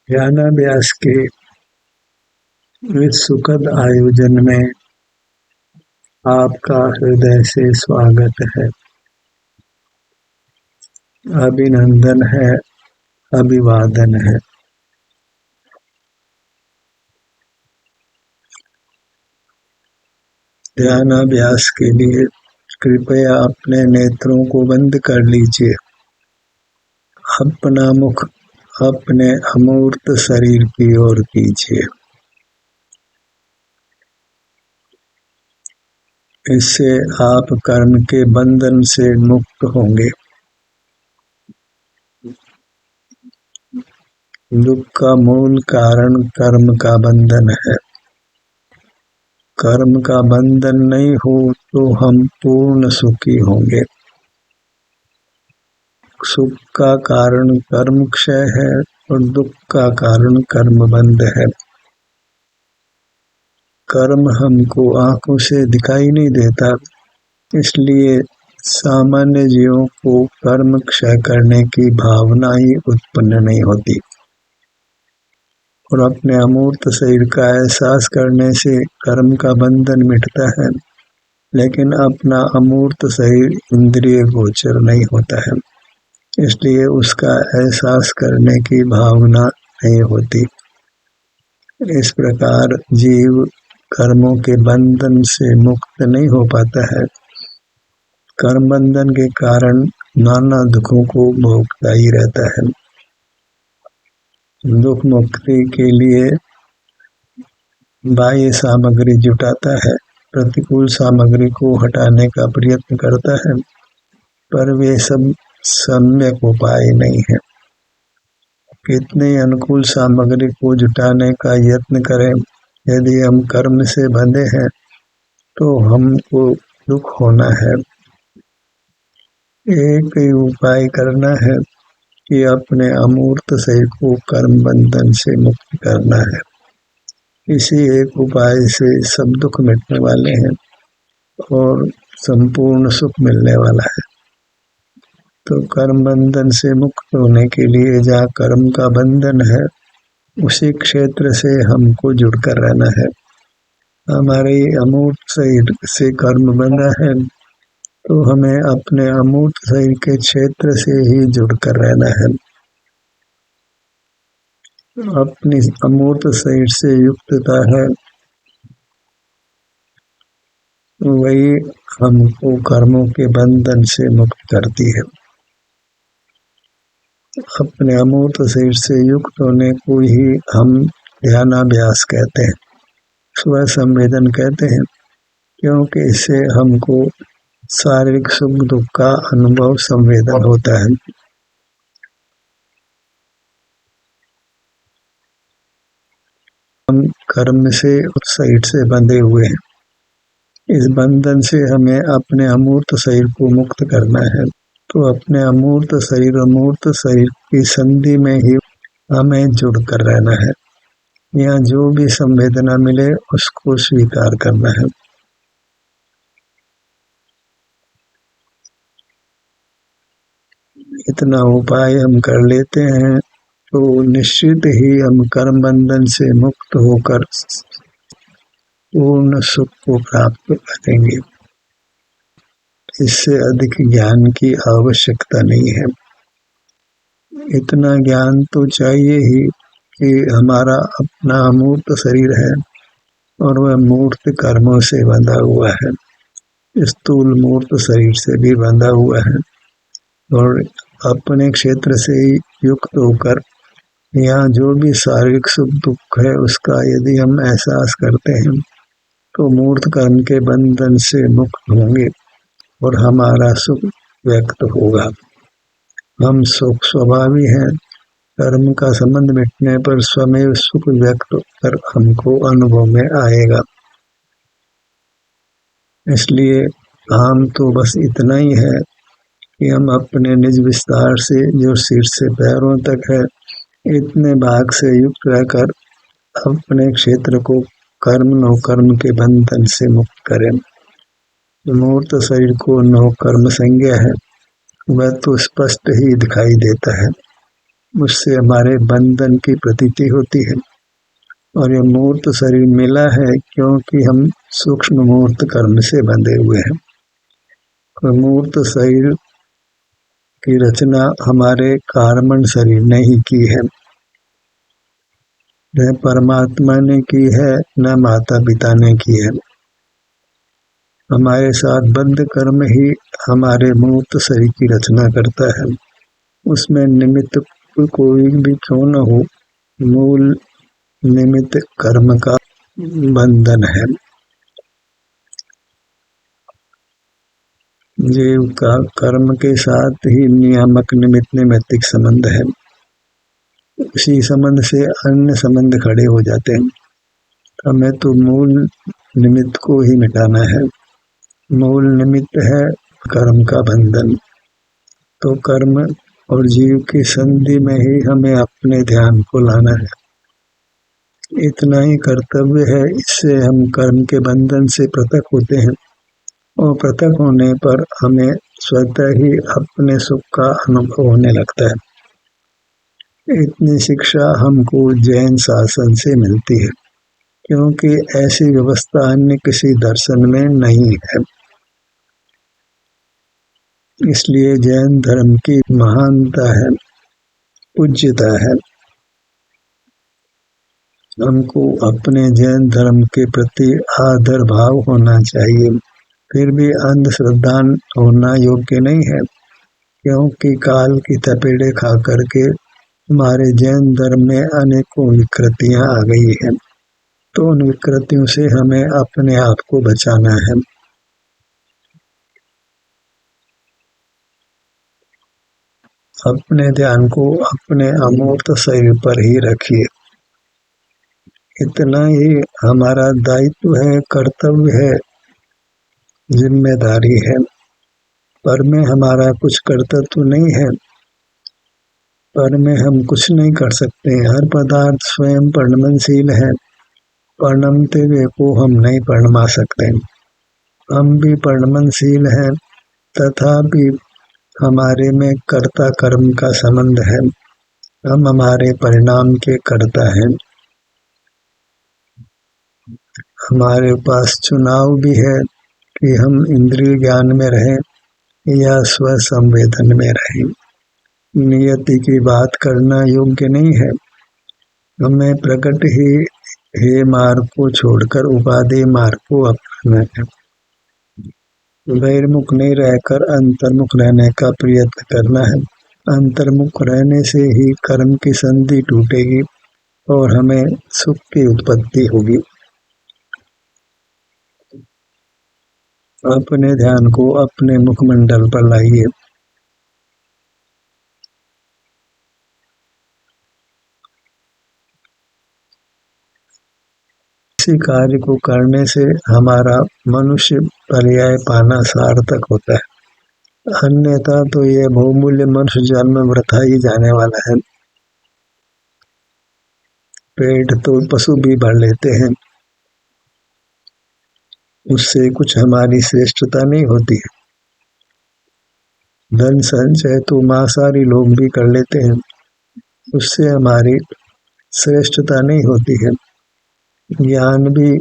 ध्यानाभ्यास के इस सुखद आयोजन में आपका हृदय से स्वागत है, अभिनंदन है, अभिवादन है। ध्यानाभ्यास के लिए कृपया अपने नेत्रों को बंद कर लीजिए। अपना मुख अपने अमूर्त शरीर की ओर कीजिए। इससे आप कर्म के बंधन से मुक्त होंगे। दुख का मूल कारण कर्म का बंधन है। कर्म का बंधन नहीं हो तो हम पूर्ण सुखी होंगे। सुख का कारण कर्म क्षय है और दुख का कारण कर्म बंध है। कर्म हमको आंखों से दिखाई नहीं देता, इसलिए सामान्य जीवों को कर्म क्षय करने की भावना ही उत्पन्न नहीं होती और अपने अमूर्त शरीर का एहसास करने से कर्म का बंधन मिटता है, लेकिन अपना अमूर्त शरीर इंद्रिय गोचर नहीं होता है, इसलिए उसका एहसास करने की भावना नहीं होती। इस प्रकार जीव कर्मों के बंधन से मुक्त नहीं हो पाता है। कर्म बंधन के कारण नाना दुखों को भोगता ही रहता है। दुख मुक्ति के लिए बाह्य सामग्री जुटाता है, प्रतिकूल सामग्री को हटाने का प्रयत्न करता है, पर वे सब सम्यक उपाय नहीं है। कितने अनुकूल सामग्री को जुटाने का यत्न करें, यदि हम कर्म से बंधे हैं तो हमको दुख होना है। एक ही उपाय करना है कि अपने अमूर्त शरीर को कर्म बंधन से मुक्त करना है। इसी एक उपाय से सब दुख मिटने वाले हैं और संपूर्ण सुख मिलने वाला है। तो कर्म बंधन से मुक्त होने के लिए जहाँ कर्म का बंधन है उसी क्षेत्र से हमको जुड़कर रहना है। हमारे अमूर्त शरीर से कर्म बंधा है तो हमें अपने अमूर्त शरीर के क्षेत्र से ही जुड़कर रहना है। अपनी अमूर्त शरीर से युक्तता है, वही हमको कर्मों के बंधन से मुक्त करती है। अपने अमूर्त शरीर से युक्त होने को ही हम ध्यानाभ्यास कहते हैं, स्व संवेदन कहते हैं, क्योंकि इससे हमको शारीरिक सुख दुख का अनुभव संवेदन होता है। हम कर्म से उस शरीर से बंधे हुए हैं। इस बंधन से हमें अपने अमूर्त शरीर को मुक्त करना है, तो अपने अमूर्त शरीर की संधि में ही हमें जुड़कर रहना है। यहाँ जो भी संवेदना मिले उसको स्वीकार करना है। इतना उपाय हम कर लेते हैं तो निश्चित ही हम कर्म बंधन से मुक्त होकर पूर्ण सुख को प्राप्त करेंगे। इससे अधिक ज्ञान की आवश्यकता नहीं है। इतना ज्ञान तो चाहिए ही कि हमारा अपना अमूर्त शरीर है और वह मूर्त कर्मों से बंधा हुआ है, स्थूल मूर्त शरीर से भी बंधा हुआ है और अपने क्षेत्र से युक्त होकर यहाँ जो भी शारीरिक सुख दुख है उसका यदि हम एहसास करते हैं तो मूर्त कर्म के बंधन से मुक्त होंगे और हमारा सुख व्यक्त होगा। हम सुख स्वभावी हैं, कर्म का संबंध मिटने पर स्वमेव सुख व्यक्त कर हमको अनुभव में आएगा। इसलिए काम तो बस इतना ही है कि हम अपने निज विस्तार से जो सिर से पैरों तक है इतने भाग से युक्त रहकर अपने क्षेत्र को कर्म नौ कर्म के बंधन से मुक्त करें। मूर्त शरीर को नौ कर्म संज्ञा है, वह तो स्पष्ट ही दिखाई देता है। उससे हमारे बंधन की प्रतीति होती है। और ये मूर्त शरीर मिला है क्योंकि हम सूक्ष्म मूर्त कर्म से बंधे हुए हैं। मूर्त शरीर की रचना हमारे कार्बन शरीर ने ही की है, न परमात्मा ने की है, न माता पिता ने की है। हमारे साथ बद्ध कर्म ही हमारे मूर्त शरीर की रचना करता है। उसमें निमित्त कोई भी क्यों न हो, मूल निमित्त कर्म का बंधन है। जीव का कर्म के साथ ही नियामक निमित्त नैमित्तिक संबंध है। उसी संबंध से अन्य संबंध खड़े हो जाते हैं। हमें तो मूल निमित्त को ही मिटाना है। मूल निमित्त है कर्म का बंधन। तो कर्म और जीव की संधि में ही हमें अपने ध्यान को लाना है। इतना ही कर्तव्य है। इससे हम कर्म के बंधन से पृथक होते हैं और पृथक होने पर हमें स्वतः ही अपने सुख का अनुभव होने लगता है। इतनी शिक्षा हमको जैन शासन से मिलती है, क्योंकि ऐसी व्यवस्था अन्य किसी दर्शन में नहीं है। इसलिए जैन धर्म की महानता है, पूज्यता है। हमको अपने जैन धर्म के प्रति आदर भाव होना चाहिए। फिर भी अंधश्रद्धा होना योग्य नहीं है, क्योंकि काल की थपेड़े खा करके हमारे जैन धर्म में अनेकों विकृतियां आ गई हैं। तो उन विकृतियों से हमें अपने आप को बचाना है। अपने ध्यान को अपने अमूर्त शरीर पर ही रखिए। इतना ही हमारा दायित्व है, कर्तव्य है, जिम्मेदारी है। पर में हमारा कुछ कर्तव्य नहीं है। पर में हम कुछ नहीं कर सकते। हर पदार्थ स्वयं परिणमनशील है। परिणमते हुए को हम नहीं परिणमा सकते। हम भी परिणमनशील हैं, तथापि हमारे में कर्ता कर्म का संबंध है। हम हमारे परिणाम के कर्ता हैं। हमारे पास चुनाव भी है कि हम इंद्रिय ज्ञान में रहें या स्व संवेदन में रहें। नियति की बात करना योग्य नहीं है। हमें प्रकट ही हे मार्ग को छोड़कर उपादेय मार्ग को अपनाना है। बहिर्मुख नहीं रहकर अंतर्मुख रहने का प्रयत्न करना है। अंतर्मुख रहने से ही कर्म की संधि टूटेगी और हमें सुख की उत्पत्ति होगी। अपने ध्यान को अपने मुखमंडल पर लाइए। इसी कार्य को करने से हमारा मनुष्य पर्याय पाना सार्थक होता है। अन्यथा तो यह बहुमूल्य मनुष्य जन्म वृथा ही जाने वाला है। पेट तो पशु भी भर लेते हैं, उससे कुछ हमारी श्रेष्ठता नहीं होती है। धन संचय तो मांसाहारी लोग भी कर लेते हैं, उससे हमारी श्रेष्ठता नहीं होती है। ज्ञान भी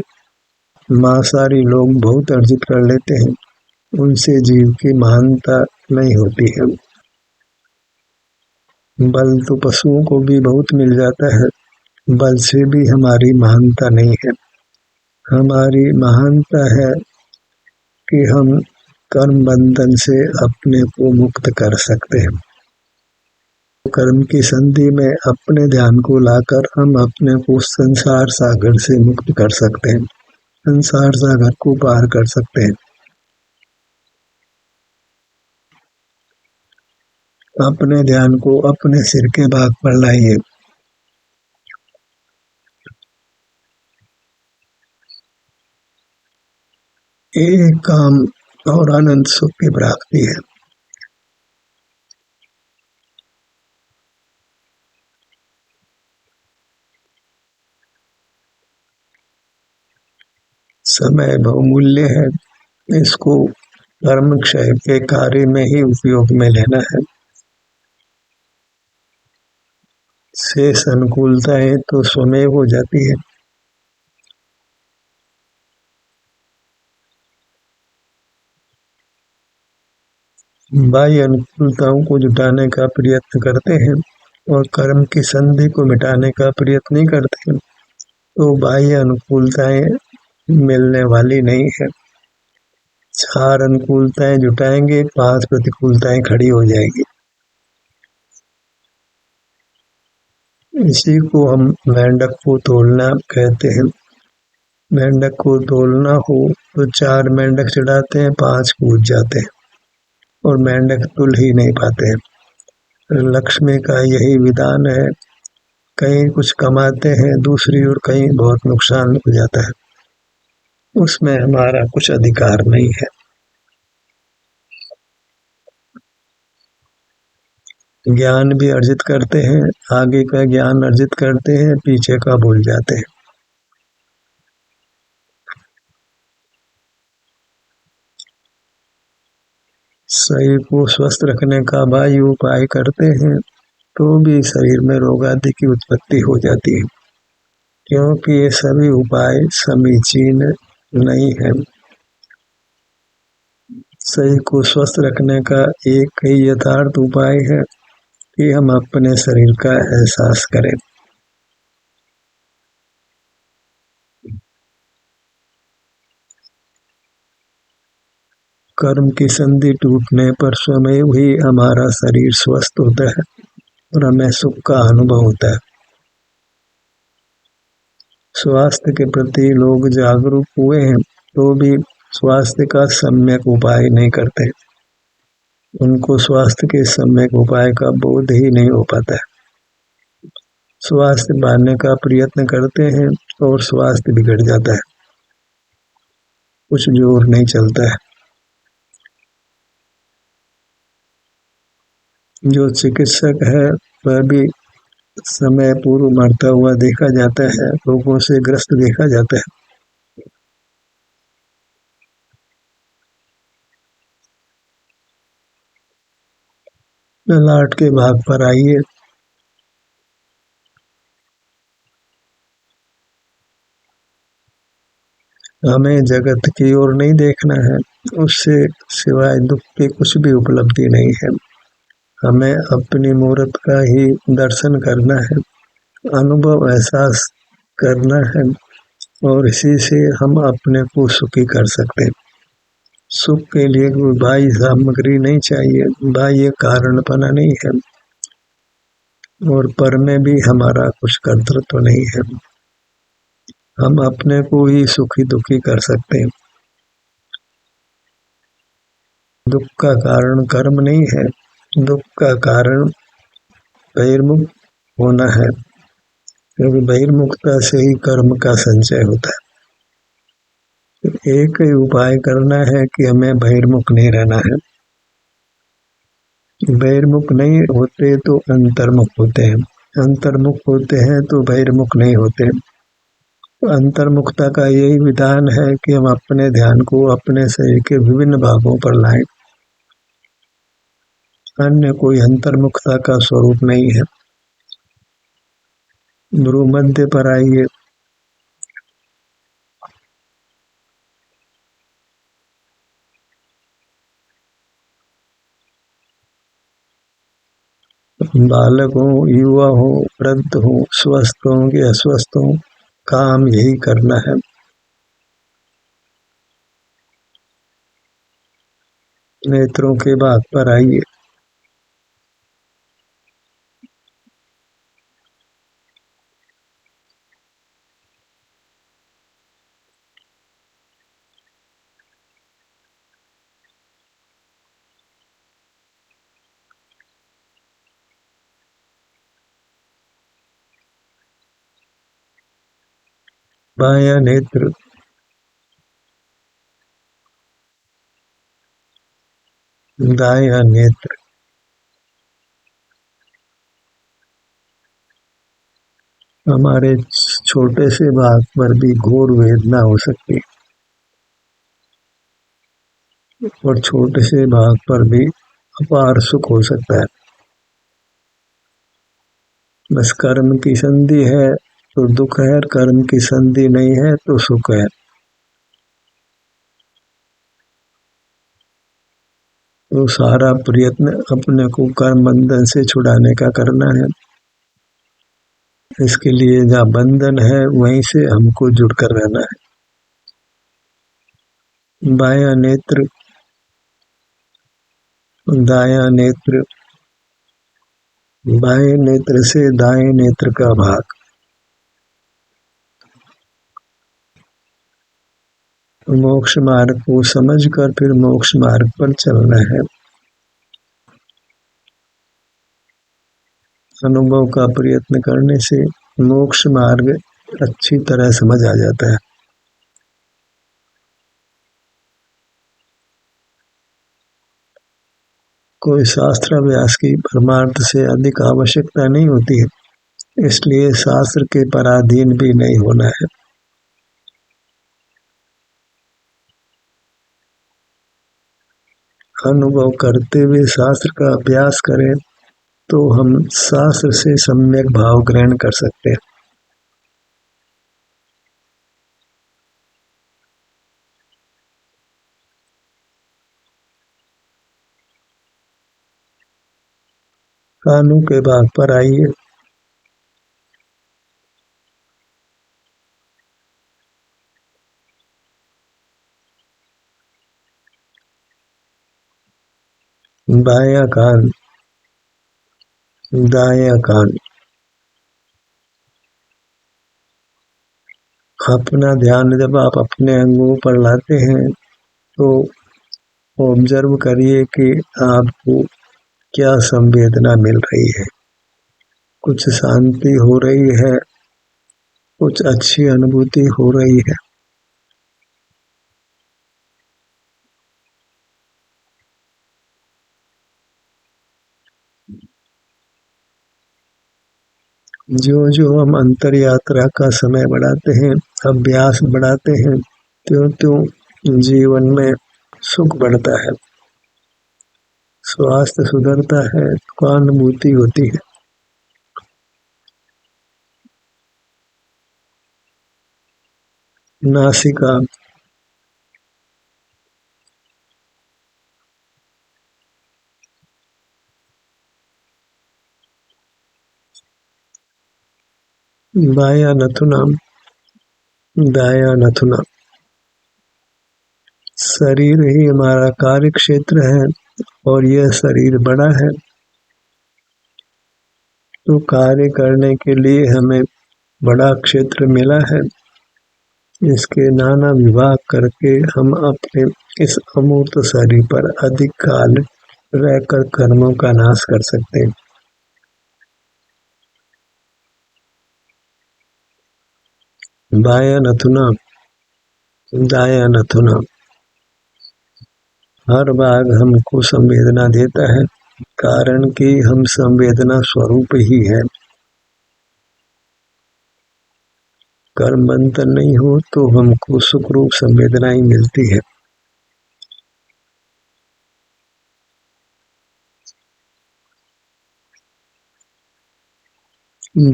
मांसाहारी लोग बहुत अर्जित कर लेते हैं, उनसे जीव की महानता नहीं होती है। बल तो पशुओं को भी बहुत मिल जाता है, बल से भी हमारी महानता नहीं है। हमारी महानता है कि हम कर्म बंधन से अपने को मुक्त कर सकते हैं। कर्म की संधि में अपने ध्यान को लाकर हम अपने को संसार सागर से मुक्त कर सकते हैं, संसार सागर को पार कर सकते हैं। अपने ध्यान को अपने सिर के भाग पर लाइए। एक काम और अनंत सुख की प्राप्ति है। समय बहुमूल्य है, इसको कर्म क्षय के कार्य में ही उपयोग में लेना है। शेष अनुकूलताएं तो स्वमेव हो जाती है। बाह्य अनुकूलताओं को जुटाने का प्रयत्न करते हैं और कर्म की संधि को मिटाने का प्रयत्न नहीं करते हैं, तो बाह्य अनुकूलताएं मिलने वाली नहीं है। 4 अनुकूलताएं जुटाएंगे, 5 प्रतिकूलताएं खड़ी हो जाएगी। इसी को हम मेंढक को तोलना कहते हैं। मेंढक को तोलना हो तो 4 मेंढक चढ़ाते हैं, 5 कूद जाते हैं और मेंढक तुल ही नहीं पाते हैं। लक्ष्मी का यही विधान है, कहीं कुछ कमाते हैं, दूसरी ओर कहीं बहुत नुकसान हो जाता है, उसमें हमारा कुछ अधिकार नहीं है। ज्ञान भी अर्जित करते हैं, आगे का ज्ञान अर्जित करते हैं, पीछे का भूल जाते हैं। शरीर को स्वस्थ रखने का बाह्य उपाय करते हैं तो भी शरीर में रोग आदि की उत्पत्ति हो जाती है, क्योंकि ये सभी उपाय समीचीन नहीं है। शरीर को स्वस्थ रखने का एक ही यथार्थ उपाय है कि हम अपने शरीर का एहसास करें। कर्म की संधि टूटने पर स्वयं ही हमारा शरीर स्वस्थ होता है और हमें सुख का अनुभव होता है। स्वास्थ्य के प्रति लोग जागरूक हुए हैं तो भी स्वास्थ्य का सम्यक उपाय नहीं करते। उनको स्वास्थ्य के सम्यक उपाय का बोध ही नहीं हो पाता है। स्वास्थ्य पाने का प्रयत्न करते हैं और स्वास्थ्य बिगड़ जाता है, कुछ जोर नहीं चलता है। जो चिकित्सक है वह भी समय पूर्व मरता हुआ देखा जाता है, रोगों से ग्रस्त देखा जाता है। ललाट के भाग पर आइए। हमें जगत की ओर नहीं देखना है, उससे सिवाय दुख के कुछ भी उपलब्धि नहीं है। हमें अपनी मूर्त का ही दर्शन करना है, अनुभव एहसास करना है और इसी से हम अपने को सुखी कर सकते हैं। सुख के लिए कोई बाह्य सामग्री नहीं चाहिए, बाह्य कारणपना नहीं है और पर में भी हमारा कुछ कर्तृत्व नहीं है। हम अपने को ही सुखी दुखी कर सकते हैं। दुख का कारण कर्म नहीं है, दुख का कारण बहिर्मुख होना है, क्योंकि बहिर्मुखता से ही कर्म का संचय होता है। तो एक ही उपाय करना है कि हमें बहिर्मुख नहीं रहना है। बहिर्मुख नहीं होते तो अंतर्मुख होते हैं, अंतर्मुख होते हैं तो बहिर्मुख नहीं होते। अंतर्मुखता का यही विधान है कि हम अपने ध्यान को अपने शरीर के विभिन्न भागों पर लाएं। अन्य कोई अंतर्मुखता का स्वरूप नहीं है। गुरु मध्य पर आइए। बालक हो, युवा हो, वृद्ध हो, स्वस्थ हो कि अस्वस्थ हो, काम यही करना है। नेत्रों के भाग पर आइए। बायां नेत्र, दायां नेत्र। हमारे छोटे से भाग पर भी घोर वेदना हो सकती है और छोटे से भाग पर भी अपार सुख हो सकता है। बस कर्म की संधि है तो दुख है, कर्म की संधि नहीं है तो सुख है। तो सारा प्रयत्न अपने को कर्म बंधन से छुड़ाने का करना है। इसके लिए जहाँ बंधन है वहीं से हमको जुड़कर रहना है। बायां नेत्र, दायां नेत्र, बाएं नेत्र से दाएं नेत्र का भाग। मोक्ष मार्ग को समझकर फिर मोक्ष मार्ग पर चलना है। अनुभव का प्रयत्न करने से मोक्ष मार्ग अच्छी तरह समझ आ जाता है। कोई शास्त्र अभ्यास की परमार्थ से अधिक आवश्यकता नहीं होती है, इसलिए शास्त्र के पराधीन भी नहीं होना है। अनुभव करते हुए शास्त्र का अभ्यास करें तो हम शास्त्र से सम्यक भाव ग्रहण कर सकते हैं। कानू के भाग पर आइए। बायां कान, दायां कान। अपना ध्यान जब आप अपने अंगों पर लाते हैं तो ऑब्जर्व करिए कि आपको क्या संवेदना मिल रही है। कुछ शांति हो रही है, कुछ अच्छी अनुभूति हो रही है। जो जो हम अंतर यात्रा का समय बढ़ाते हैं, अभ्यास बढ़ाते हैं, त्यों त्यों जीवन में सुख बढ़ता है, स्वास्थ्य सुधरता है, अनुभूति होती है। नासिका, बायां नथुना, दायां नथुना। शरीर ही हमारा कार्य क्षेत्र है और यह शरीर बड़ा है, तो कार्य करने के लिए हमें बड़ा क्षेत्र मिला है। इसके नाना विभाग करके हम अपने इस अमूर्त शरीर पर अधिक काल रहकर कर्मों का नाश कर सकते हैं। बायां नथुना, दायां नथुना। हर भाग हमको संवेदना देता है, कारण कि हम संवेदना स्वरूप ही है। कर्म बंधन नहीं हो तो हमको सुख रूप संवेदना ही मिलती है।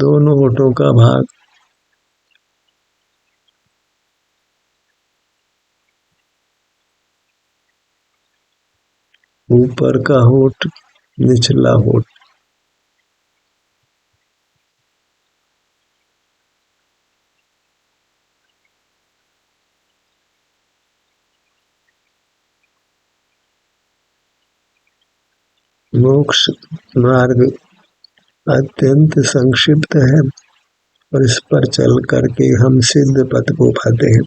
दोनों होठों का भाग। ऊपर का होठ, निचला होठ। मोक्ष मार्ग अत्यंत संक्षिप्त है और इस पर चल करके हम सिद्ध पद को पाते हैं,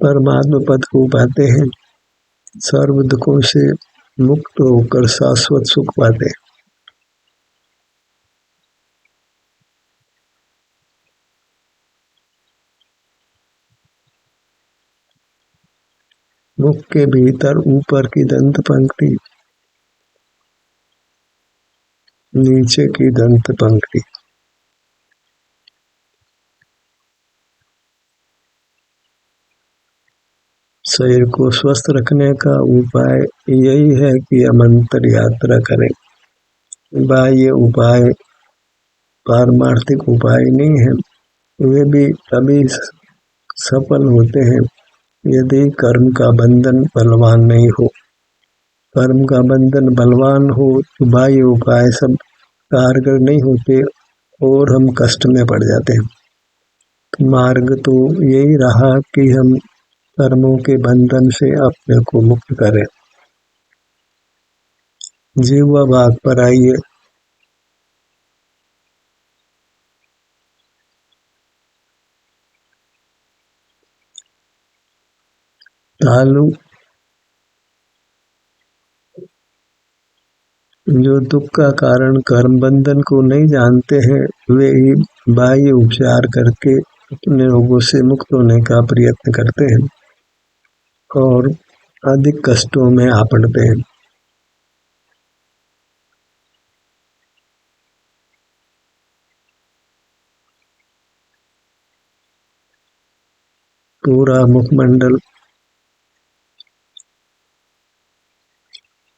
परमात्मा पद को पाते हैं, सर्व दुखों से मुक्त होकर शाश्वत सुख पाते हैं। मुख के भीतर ऊपर की दंत पंक्ति, नीचे की दंत पंक्ति। शरीर को स्वस्थ रखने का उपाय यही है कि हम अंतर यात्रा करें। बाह्य उपाय पारमार्थिक उपाय नहीं है। वे भी तभी सफल होते हैं यदि कर्म का बंधन बलवान नहीं हो। कर्म का बंधन बलवान हो तो बाह्य उपाय सब कारगर नहीं होते और हम कष्ट में पड़ जाते हैं। तो मार्ग तो यही रहा कि हम कर्मों के बंधन से अपने को मुक्त करें। जीवा भाग पर आइए। तालु जो दुख का कारण कर्म बंधन को नहीं जानते हैं, वे ही बाह्य उपचार करके अपने रोगों से मुक्त होने का प्रयत्न करते हैं और अधिक कष्टों में आ पड़ते हैं। पूरा मुखमंडल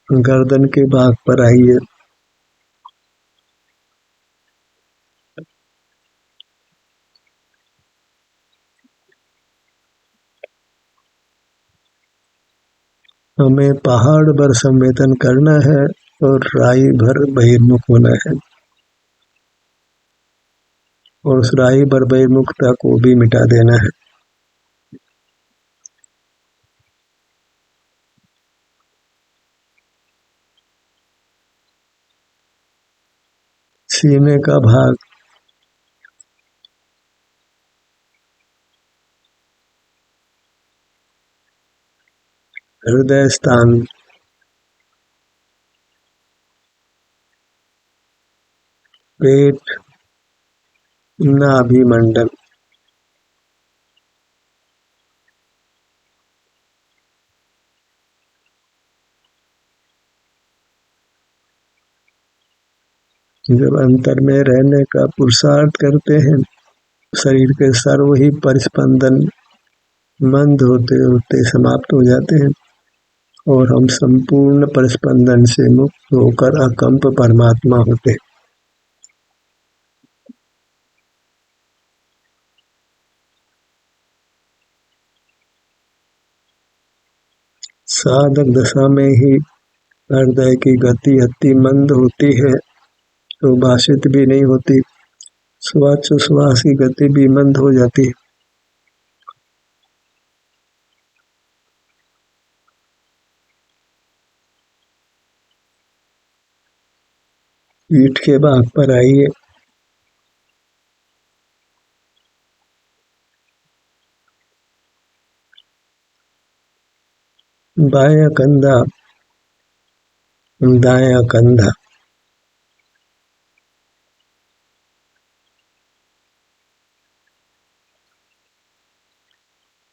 गर्दन के भाग पर आइए। हमें पहाड़ भर संवेदन करना है और राई भर बहिर्मुख होना है और उस राई भर बहिर्मुखता को भी मिटा देना है। सीने का भाग, हृदय स्थान, पेट, नाभि मंडल, जब अंतर में रहने का पुरुषार्थ करते हैं, शरीर के सर्व ही परिस्पंदन मंद होते होते समाप्त हो जाते हैं और हम संपूर्ण परिस्पंदन से मुक्त होकर अकंप परमात्मा होते हैं। साधक दशा में ही हृदय की गति अति मंद होती है तो भाषित भी नहीं होती। श्वास की गति भी मंद हो जाती है। पीठ के भाग पर आइए। बायां कंधा, दायां कंधा,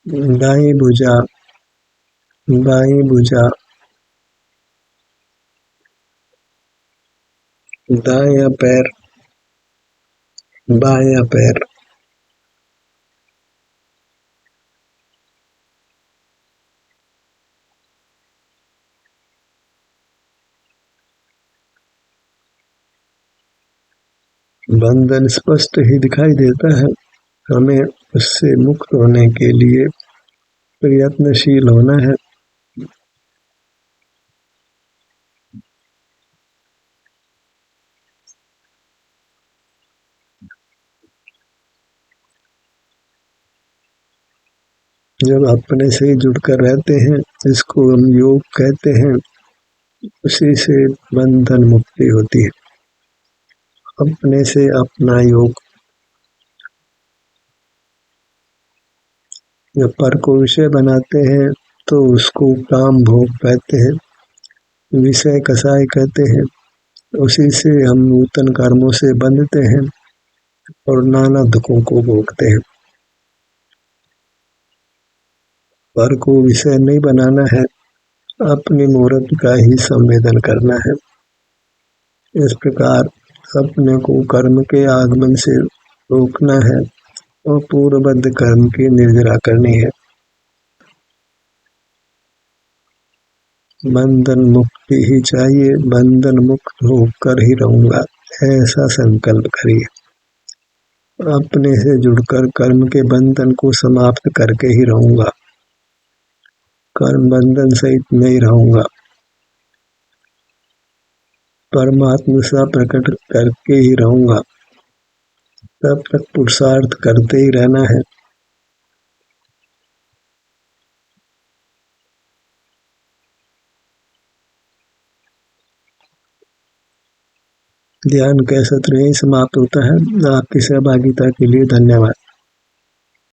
दाई भुजा, बाई भुजा, दायां पैर, बायां पैर, बंधन स्पष्ट ही दिखाई देता है। हमें उससे मुक्त होने के लिए प्रयत्नशील होना है। जब अपने से जुड़कर रहते हैं, इसको हम योग कहते हैं, उसी से बंधन मुक्ति होती है। अपने से अपना योग। जब पर को विषय बनाते हैं तो उसको काम भोग कहते हैं, विषय कसाय कहते हैं। उसी से हम नूतन कर्मों से बंधते हैं और नाना दुखों को भोगते हैं। पर को विषय नहीं बनाना है, अपनी मूर्त का ही संवेदन करना है। इस प्रकार अपने को कर्म के आगमन से रोकना है और पूर्वबद्ध कर्म की निर्जरा करनी है। बंधन मुक्ति ही चाहिए, बंधन मुक्त होकर ही रहूंगा, ऐसा संकल्प करिए। अपने से जुड़कर कर्म के बंधन को समाप्त करके ही रहूंगा। कर्म बंधन सहित नहीं रहूंगा। परमात्मा सा प्रकट करके ही रहूंगा। तब तक पुरुषार्थ करते ही रहना है। ध्यान का सत्र यही समाप्त होता है। आपकी सहभागिता के लिए धन्यवाद।